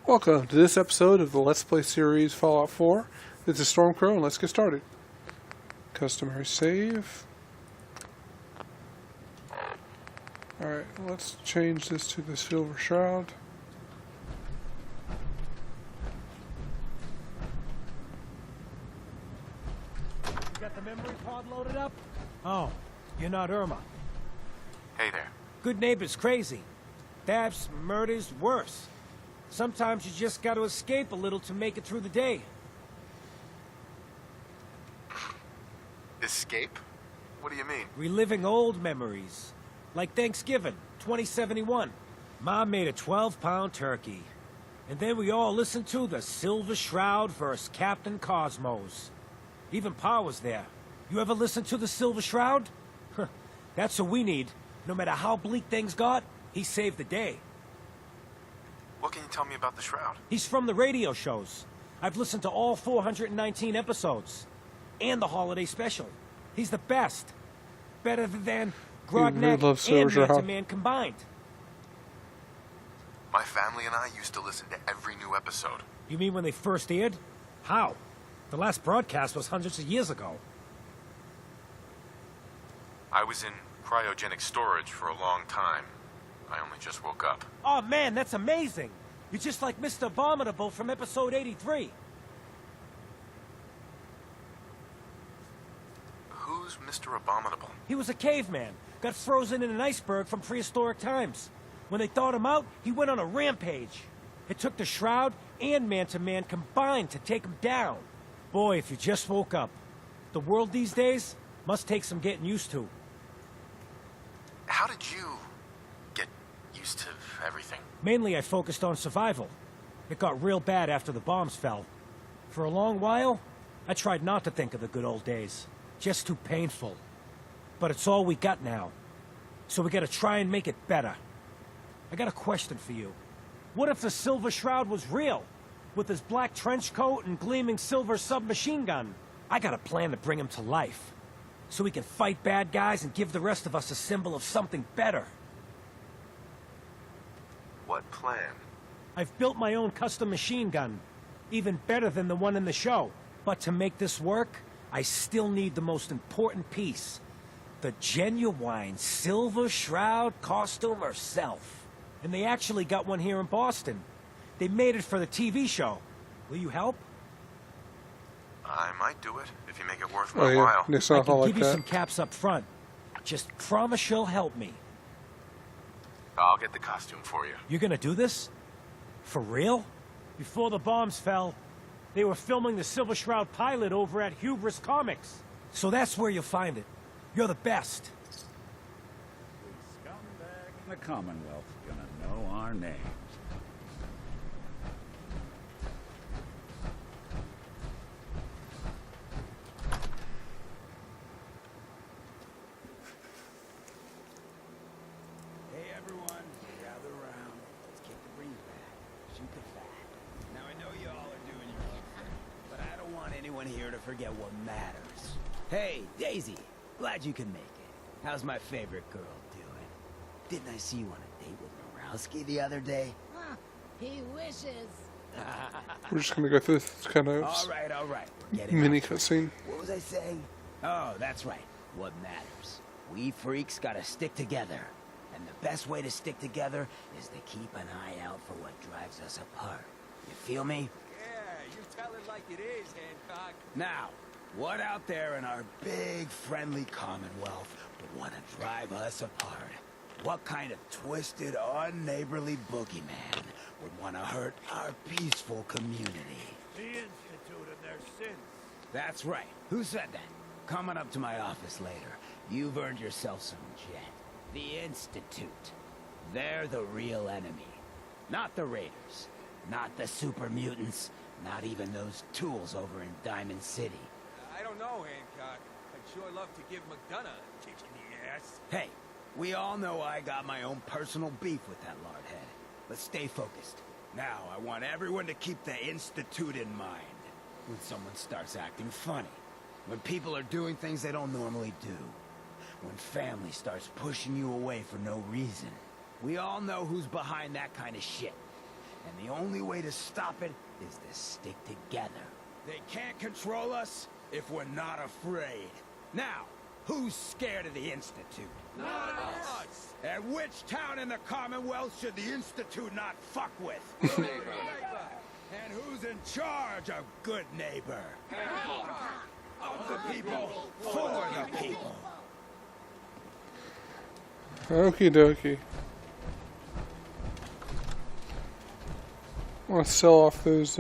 Welcome to this episode of the Let's Play series Fallout 4. This is Stormcrow, and let's get started. Customary save. Alright, let's change this to the Silver Shroud. You got the memory pod loaded up? Oh, you're not Irma. Hey there. Good neighbor's crazy. Thefts, murders, worse. Sometimes you just gotta escape a little to make it through the day. Escape? What do you mean? Reliving old memories. Like Thanksgiving, 2071. Mom made a 12-pound turkey. And then we all listened to the Silver Shroud versus Captain Cosmos. Even Pa was there. You ever listen to the Silver Shroud? That's what we need. No matter how bleak things got, he saved the day. What can you tell me about the Shroud? He's from the radio shows. I've listened to all 419 episodes. And the holiday special. He's the best. Better than Grognak and Man-to-Man combined. My family and I used to listen to every new episode. You mean when they first aired? How? The last broadcast was hundreds of years ago. I was in cryogenic storage for a long time. I only just woke up. Oh man, that's amazing! You're just like Mr. Abominable from episode 83. Who's Mr. Abominable? He was a caveman, got frozen in an iceberg from prehistoric times. When they thawed him out, he went on a rampage. It took the Shroud and Man-to-Man combined to take him down. Boy, if you just woke up. The world these days must take some getting used to. How did you get used to everything? Mainly I focused on survival. It got real bad after the bombs fell. For a long while, I tried not to think of the good old days. Just too painful. But it's all we got now. So we gotta try and make it better. I got a question for you. What if the Silver Shroud was real? With his black trench coat and gleaming silver submachine gun? I got a plan to bring him to life. So we can fight bad guys and give the rest of us a symbol of something better. What plan? I've built my own custom machine gun. Even better than the one in the show. But to make this work, I still need the most important piece. The genuine Silver Shroud costume herself. And they actually got one here in Boston. They made it for the TV show. Will you help? I might do it, if you make it worth Oh, my yeah. while. It's I not can like give you that. some caps up front. Just promise you'll help me. I'll get the costume for you. You're gonna do this? For real? Before the bombs fell, they were filming the Silver Shroud pilot over at Hubris Comics. So that's where you'll find it. You're the best. Scumbag in the Commonwealth gonna know our names. Hey everyone, gather around. Let's kick the breeze back. Shoot the fat. Now I know you all are doing your own thing, but I don't want anyone here to forget what matters. Hey, Daisy, glad you can make it. How's my favorite girl doing? Didn't I see you on a date with Morowski the other day? Huh, he wishes. We're just gonna go through this kind of All right, we're getting mini off track. cutscene. What was I saying? Oh, that's right. What matters. We freaks gotta stick together. And the best way to stick together is to keep an eye out for what drives us apart. You feel me? Yeah, you tell it like it is, Hancock. Now, what out there in our big, friendly Commonwealth would want to drive us apart? What kind of twisted, unneighborly boogeyman would want to hurt our peaceful community? The Institute of their sins. That's right. Who said that? Coming up to my office later. You've earned yourself some jet. The Institute. They're the real enemy. Not the Raiders. Not the super mutants. Not even those tools over in Diamond City. I don't know, Hancock. I'd sure love to give McDonough a kick in the ass. Hey, we all know I got my own personal beef with that lardhead. Let's stay focused. Now, I want everyone to keep the Institute in mind. When someone starts acting funny. When people are doing things they don't normally do. When family starts pushing you away for no reason. We all know who's behind that kind of shit. And the only way to stop it is to stick together. They can't control us if we're not afraid. Now, who's scared of the Institute? Not us. And which town in the Commonwealth should the Institute not fuck with? And who's in charge of good neighbor? Of the people, for the people. Okie dokie. I want to sell off those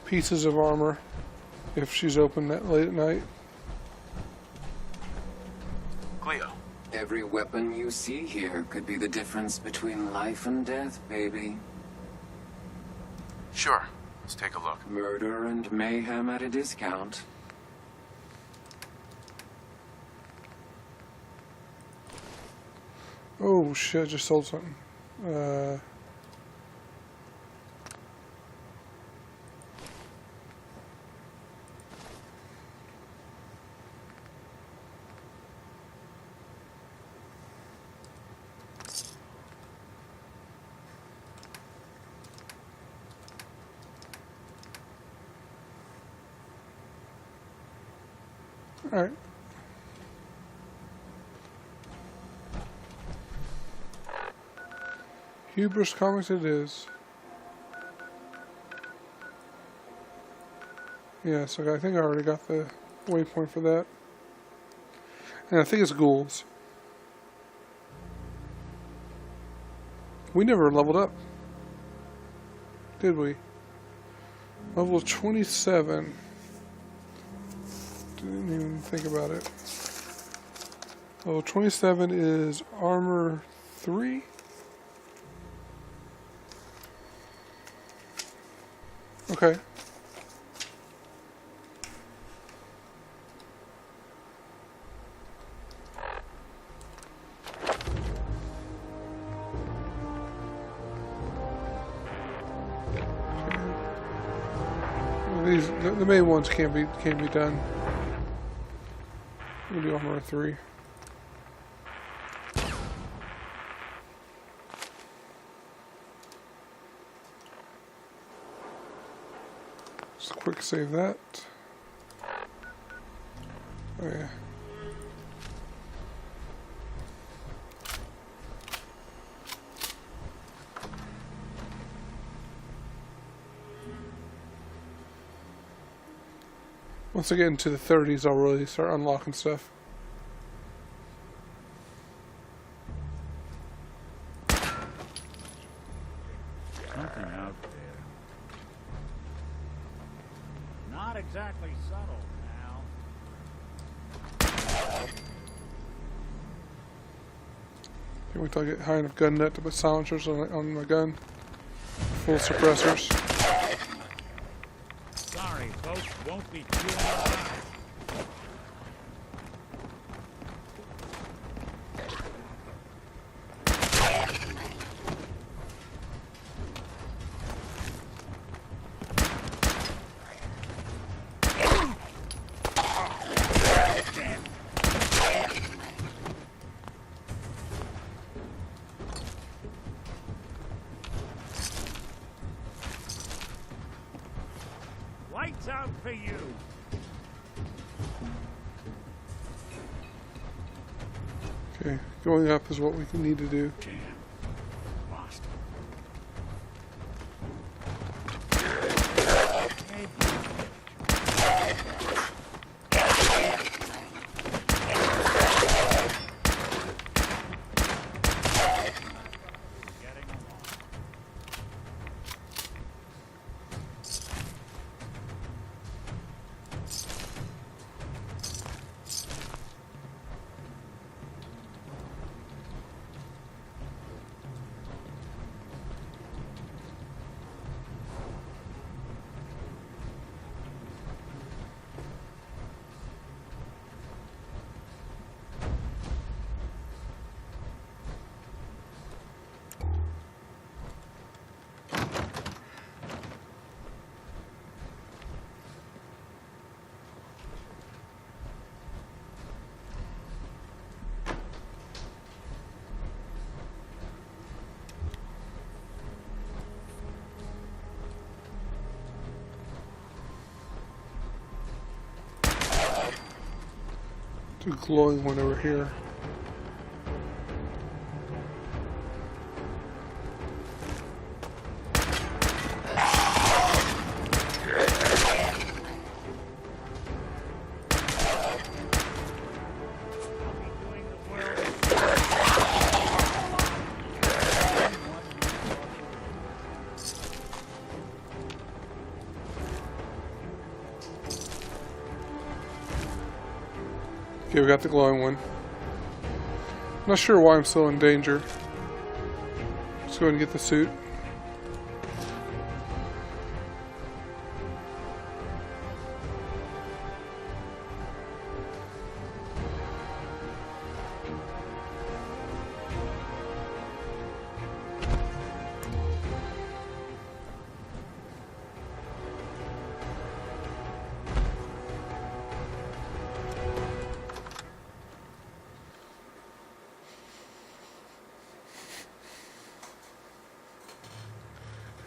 pieces of armor if she's open that late at night. Cleo. Every weapon you see here could be the difference between life and death, baby. Sure. Let's take a look. Murder and mayhem at a discount. Oh shit, I just sold something. Alright. Hubris Comics it is. Yeah, so I think I already got the waypoint for that. And I think it's ghouls. We never leveled up. Did we? Level 27. Didn't even think about it. Level 27 is armor 3. Okay. These the main ones can't be done. We'll do armor 3. Just quick save that. Oh yeah. Once I get into the 30s, I'll really start unlocking stuff. Something out there. Not exactly subtle now. Can't wait till I get high enough gun nut to put silencers on my gun. Full suppressors. Sorry, folks, won't be too long. Lights out for you. Okay, going up is what we need to do. Damn. Lost. Getting along. The glowing one over here. Okay, we got the glowing one. Not sure why I'm still in danger. Let's go ahead and get the suit.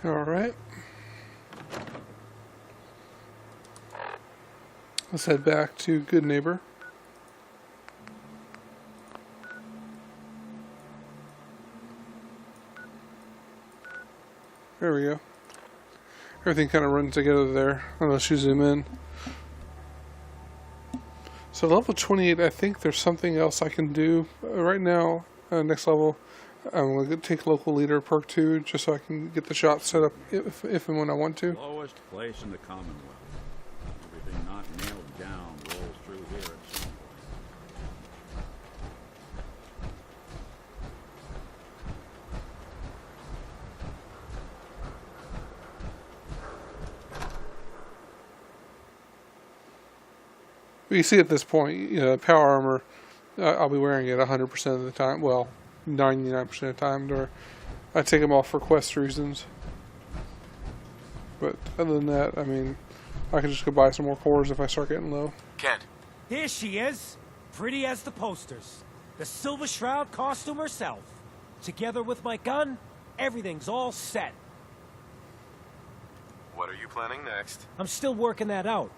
Alright. Let's head back to Good Neighbor. There we go. Everything kind of runs together there, unless you zoom in. So level 28, I think there's something else I can do. Right now, next level, I'm going to take local leader perk 2 just so I can get the shot set up if and when I want to. Lowest place in the Commonwealth. Everything not nailed down rolls through here at some point. You see at this point, you know, power armor, I'll be wearing it 100% of the time. Well, 99% of the time. Or I take them off for quest reasons. But other than that, I mean, I can just go buy some more cores if I start getting low. Kent, Here she is, pretty as the posters. The Silver Shroud costume herself. Together with my gun, everything's all set. what are you planning next? I'm still working that out.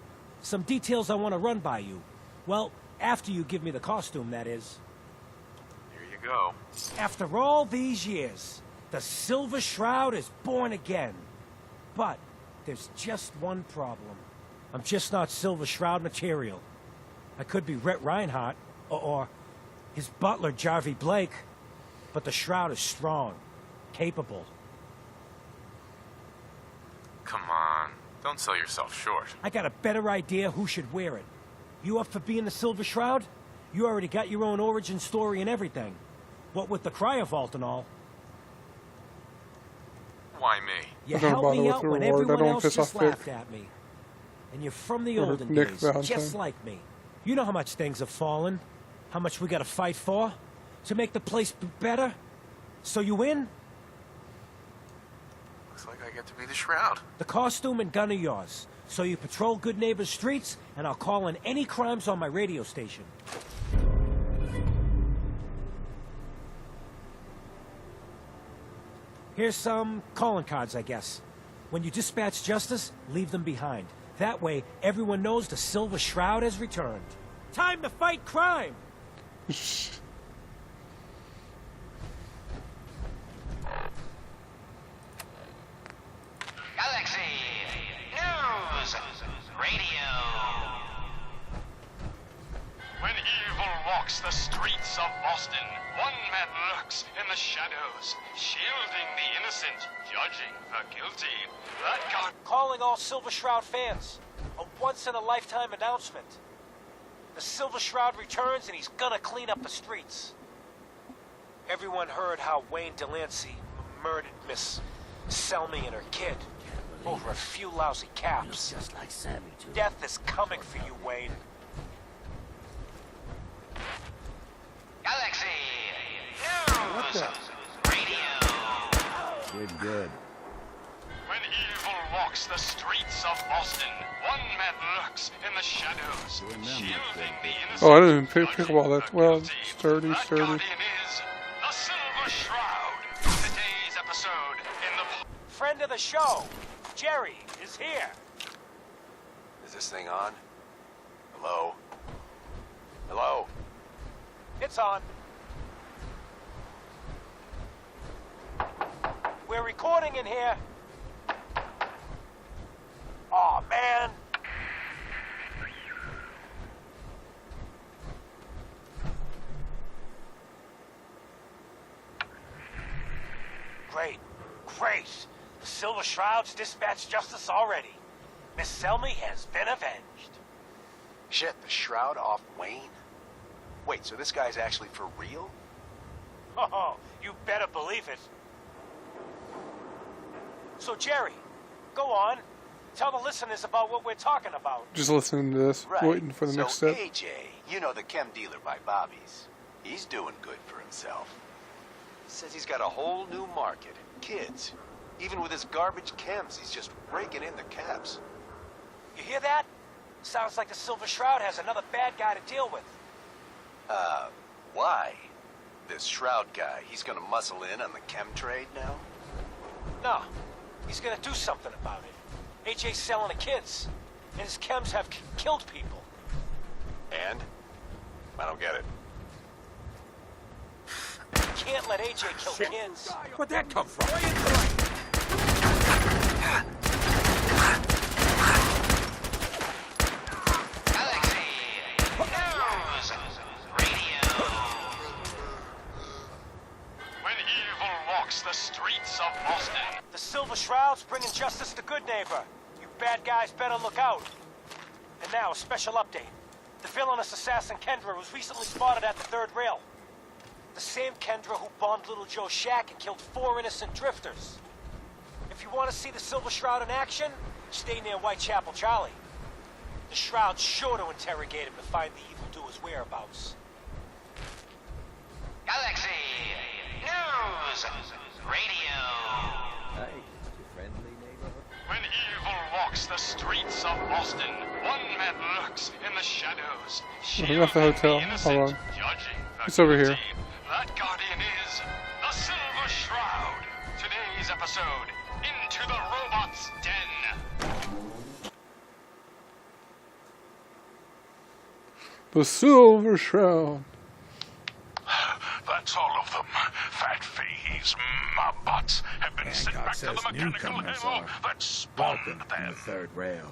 Some details I want to run by you. Well, after you give me the costume, that is. Here you go. After all these years, the Silver Shroud is born again. But there's just one problem. I'm just not Silver Shroud material. I could be Rhett Reinhardt, or his butler, Jarvie Blake. But the Shroud is strong, capable. Come on. Don't sell yourself short. I got a better idea who should wear it. You up for being the Silver Shroud? You already got your own origin story and everything. What with the cryovault and all. Why me? You I don't helped bother me with out the when reward. I everyone don't else piss just off Vic. laughed at me. And you're from the Or olden Nick days, Valentine. just like me. You know how much things have fallen, how much we gotta fight for, to make the place better. So you in? Looks like I get to be the Shroud. The costume and gun are yours. So you patrol Good Neighbor's streets, and I'll call in any crimes on my radio station. Here's some calling cards, I guess. When you dispatch justice, leave them behind. That way, everyone knows the Silver Shroud has returned. Time to fight crime! Galaxy News Radio. When evil walks the streets of Boston, one man lurks in the shadows, shielding the innocent, judging the guilty. That guy... Calling all Silver Shroud fans. A once-in-a-lifetime announcement. The Silver Shroud returns and he's gonna clean up the streets. Everyone heard how Wayne Delancey murdered Miss Selmy and her kid over a few lousy caps. Just like Sammy, too. Death is coming for you, Wayne. Galaxy News Radio. Good. When evil walks the streets of Boston, one man lurks in the shadows, Doing them shielding the innocent. Oh, I didn't even pick judging up all that. the Well, guilty. sturdy, That sturdy. guardian is the Silver Shroud. Today's episode in the... Friend of the show, Jerry, is here. Is this thing on? Hello? Hello? It's on. We're recording in here. Aw, man. Great. The Silver Shroud's dispatched justice already. Miss Selmy has been avenged. Shit, the Shroud off Wayne? Wait, so this guy's actually for real? Oh, you better believe it. So, Jerry, go on. Tell the listeners about what we're talking about. Just listening to this, waiting for the next step. AJ, you know, the chem dealer by Bobby's. He's doing good for himself. Says he's got a whole new market. Kids. Even with his garbage chems, he's just raking in the caps. You hear that? Sounds like the Silver Shroud has another bad guy to deal with. Why? This Shroud guy, he's gonna muscle in on the chem trade now? No, he's gonna do something about it. AJ's selling the kids, and his chems have killed people. And? I don't get it. You can't let AJ kill kids. Where'd that come from? Galaxy News Radio. When evil walks the streets of Boston. The Silver Shroud's bringing justice to Good Neighbor. You bad guys better look out. And now, a special update. The villainous assassin Kendra was recently spotted at the third rail. The same Kendra who bombed Little Joe's shack and killed 4 innocent drifters. If you want to see the Silver Shroud in action, stay near Whitechapel Charlie. The Shroud's sure to interrogate him to find the evildoer's whereabouts. Galaxy News Radio. Hey, friendly neighborhood. When evil walks the streets of Boston, one man lurks in the shadows, I left the hotel. the innocent, Hold on. judging the It's over here. guilty. That guardian is the Silver Shroud. Today's episode, Into the Robot's Den. The Silver Shroud. That's all of them. Fat Fahey's Mobots have been sent back to the mechanical hell that spawned them. Third rail.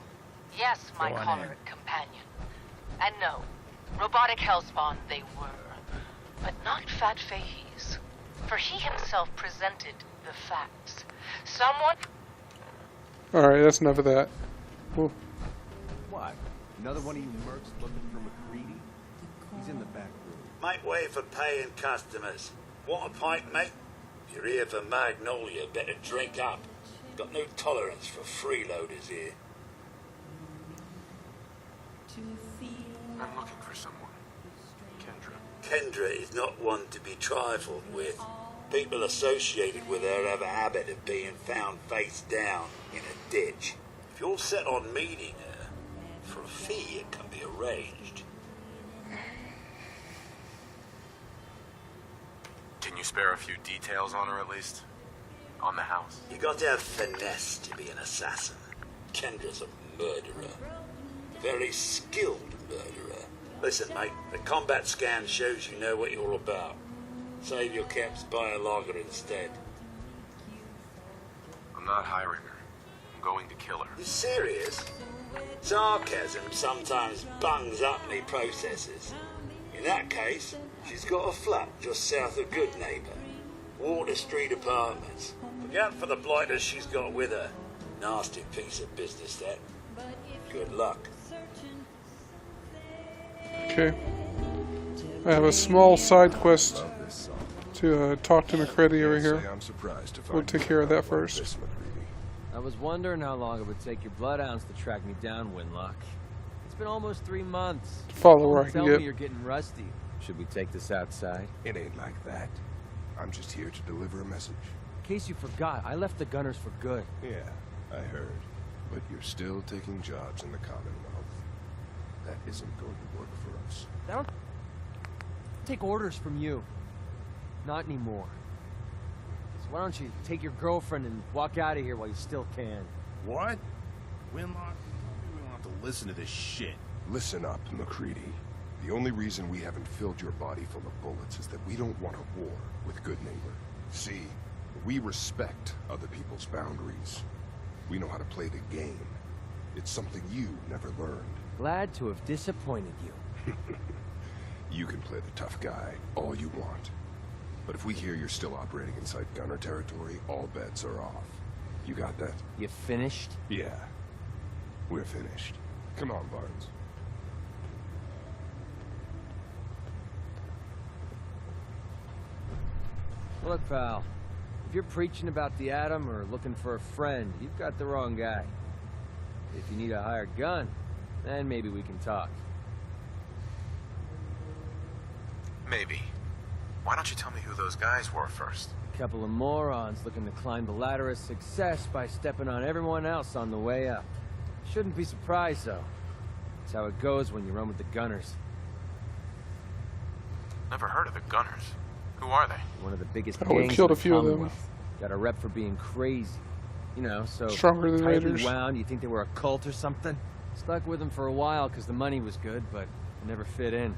Yes, my choleric companion. And no, robotic hellspawn they were. But not Fat Fahey's. For he himself presented the facts. Someone... Alright, that's enough of that. Ooh. What? Another one of you mercs looking for McCready? He's in the back room. Make way for paying customers. Want a pint, mate? If you're here for Magnolia, better drink up. Got no tolerance for freeloaders here. I'm looking for someone. Kendra. Kendra is not one to be trifled with. People associated with her have a habit of being found face down in a ditch. If you're set on meeting her, for a fee it can be arranged. Can you spare a few details on her at least? On the house? You got to have finesse to be an assassin. Kendra's a murderer. A very skilled murderer. Listen, mate, the combat scan shows you know what you're about. Save your caps, buy a lager instead. I'm not hiring her. I'm going to kill her. You serious? Sarcasm sometimes bungs up me processes. In that case, she's got a flat just south of Good Neighbor. Water Street Apartments. Look out for the blighters she's got with her. Nasty piece of business, that. Good luck. Okay. I have a small side quest to talk to McCready over here. We'll take care of that first. I was wondering how long it would take your bloodhounds to track me down, Winlock. It's been almost 3 months. Follow where I can Tell get. me you're getting rusty. Should we take this outside? It ain't like that. I'm just here to deliver a message. In case you forgot, I left the Gunners for good. Yeah, I heard. But you're still taking jobs in the Commonwealth. That isn't going to work for us. I don't take orders from you. Not anymore. So why don't you take your girlfriend and walk out of here while you still can? What? Winlock, we don't have to listen to this shit. Listen up, McCready. The only reason we haven't filled your body full of bullets is that we don't want a war with good neighbor. See, we respect other people's boundaries. We know how to play the game. It's something you never learned. Glad to have disappointed you. You can play the tough guy all you want. But if we hear you're still operating inside gunner territory, all bets are off. You got that? You finished? Yeah. We're finished. Come on, Barnes. Look, pal. If you're preaching about the atom or looking for a friend, you've got the wrong guy. If you need a hired gun, then maybe we can talk. Maybe. Why don't you tell me who those guys were first? A couple of morons looking to climb the ladder of success by stepping on everyone else on the way up. Shouldn't be surprised, though. That's how it goes when you run with the gunners. Never heard of the Gunners. Who are they? One of the biggest Oh, we gangs killed in a the few of them. Commonwealth. Got a rep for being crazy. You know, so Stronger than tightly Raiders. wound, you think they were a cult or something? Stuck with them for a while because the money was good, but I never fit in.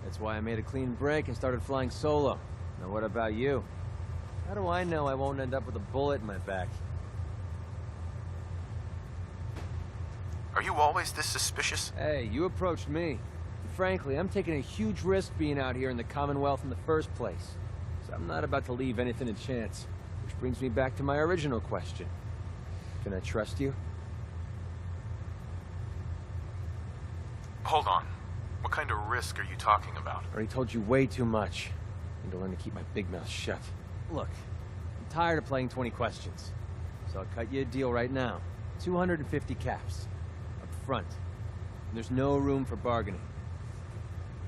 That's why I made a clean break and started flying solo. Now what about you? How do I know I won't end up with a bullet in my back? Are you always this suspicious? Hey, you approached me. And frankly, I'm taking a huge risk being out here in the Commonwealth in the first place. So I'm not about to leave anything to chance. Which brings me back to my original question. Can I trust you? Hold on. What kind of risk are you talking about? I already told you way too much. I need to learn to keep my big mouth shut. Look, I'm tired of playing 20 questions. So I'll cut you a deal right now. 250 caps. Up front. And there's no room for bargaining.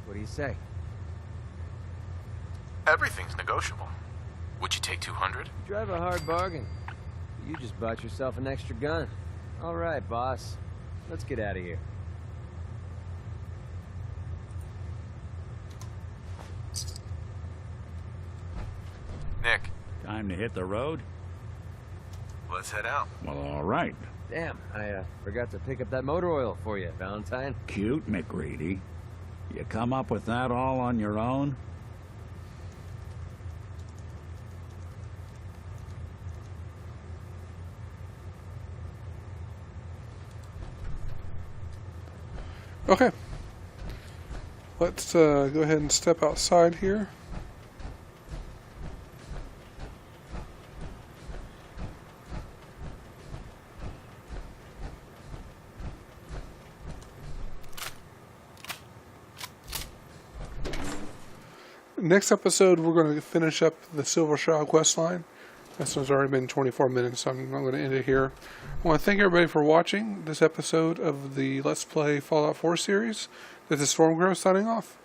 What do you say? Everything's negotiable. Would you take 200? You drive a hard bargain. You just bought yourself an extra gun. All right, boss. Let's get out of here. Nick, Time to hit the road? let's head out. Well, all right. Damn, I forgot to pick up that motor oil for you, Valentine. Cute, McGreedy. You come up with that all on your own? Okay. Let's go ahead and step outside here. Next episode, we're going to finish up the Silver Shroud questline. This one's already been 24 minutes, so I'm going to end it here. I want to thank everybody for watching this episode of the Let's Play Fallout 4 series. This is Stormgirl signing off.